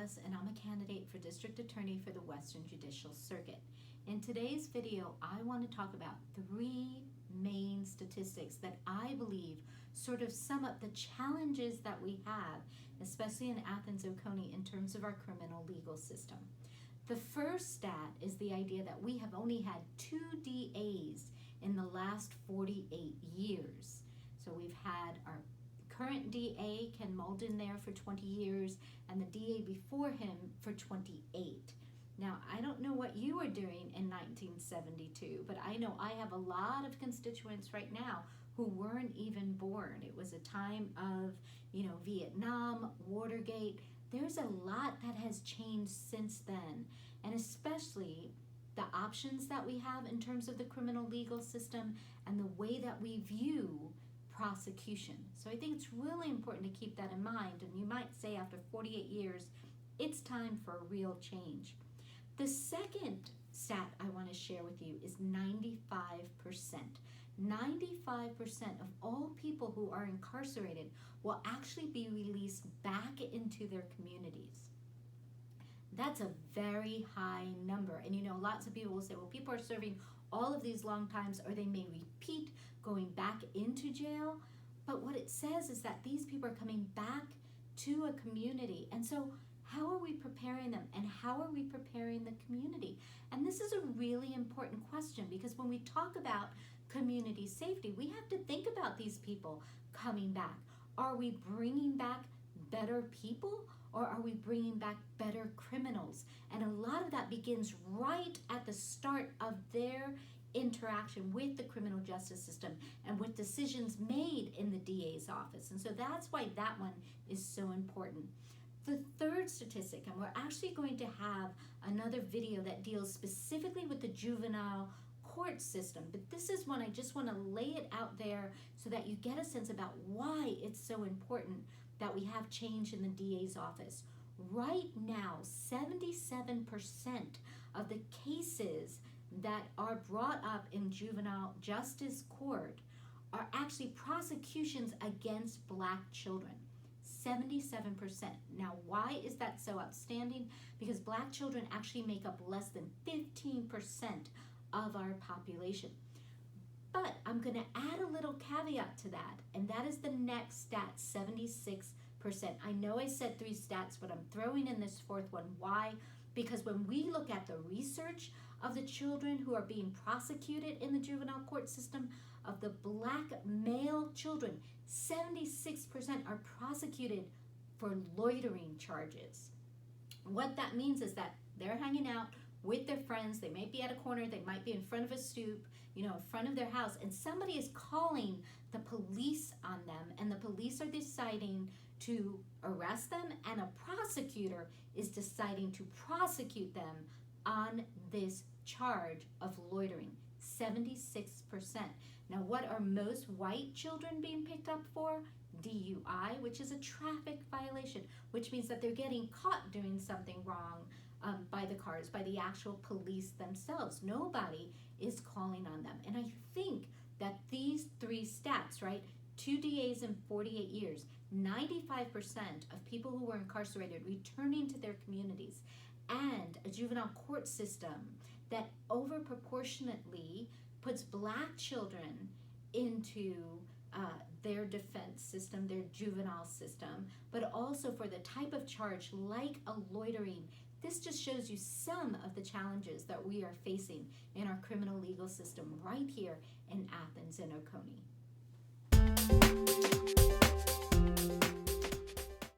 Gonzalez, and I'm a candidate for District Attorney for the Western Judicial Circuit. In today's video, I want to talk about three main statistics that I believe sort of sum up the challenges that we have, especially in Athens, Oconee, in terms of our criminal legal system. The first stat is the idea that we have only had 2 DAs in the last 48 years. So we've had our current DA, Ken Malden, there for 20 years, and the DA before him for 28. Now, I don't know what you were doing in 1972, but I know I have a lot of constituents right now who weren't even born. It was a time of, Vietnam, Watergate. There's a lot that has changed since then, and especially the options that we have in terms of the criminal legal system and the way that we view prosecution. So I think it's really important to keep that in mind, and you might say after 48 years, it's time for a real change. The second stat I want to share with you is 95%. 95% of all people who are incarcerated will actually be released back into their communities. That's a very high number. And lots of people will say, well, people are serving all of these long times, or they may repeat going back into jail. But what it says is that these people are coming back to a community. And so how are we preparing them, and how are we preparing the community? And this is a really important question, because when we talk about community safety, we have to think about these people coming back. Are we bringing back better people, or are we bringing back better criminals? And a lot of that begins right at the start of their interaction with the criminal justice system and with decisions made in the DA's office. And so that's why that one is so important. The third statistic, and we're actually going to have another video that deals specifically with the juvenile court system, but this is one I just want to lay it out there so that you get a sense about why it's so important that we have change in the DA's office. Right now, 77% of the cases that are brought up in juvenile justice court are actually prosecutions against Black children. 77%. Now, why is that so outstanding? Because Black children actually make up less than 15% of our population. But I'm going to add a little caveat to that, and that is the next stat, 76%. I know I said 3 stats, but I'm throwing in this fourth one. Why? Because when we look at the research of the children who are being prosecuted in the juvenile court system, of the Black male children, 76% are prosecuted for loitering charges. What that means is that they're hanging out with their friends. They might be at a corner, they might be in front of a stoop, in front of their house, and somebody is calling the police on them, and the police are deciding to arrest them, and a prosecutor is deciding to prosecute them on this charge of loitering. 76%. Now, what are most white children being picked up for? DUI, which is a traffic violation, which means that they're getting caught doing something wrong by the cars, by the actual police themselves. Nobody is calling on them. And I think that these 3 stats, right? 2 DAs in 48 years, 95% of people who were incarcerated returning to their communities, and a juvenile court system that overproportionately puts Black children into their defense system, their juvenile system, but also for the type of charge like a loitering. This just shows you some of the challenges that we are facing in our criminal legal system right here in Athens and Oconee.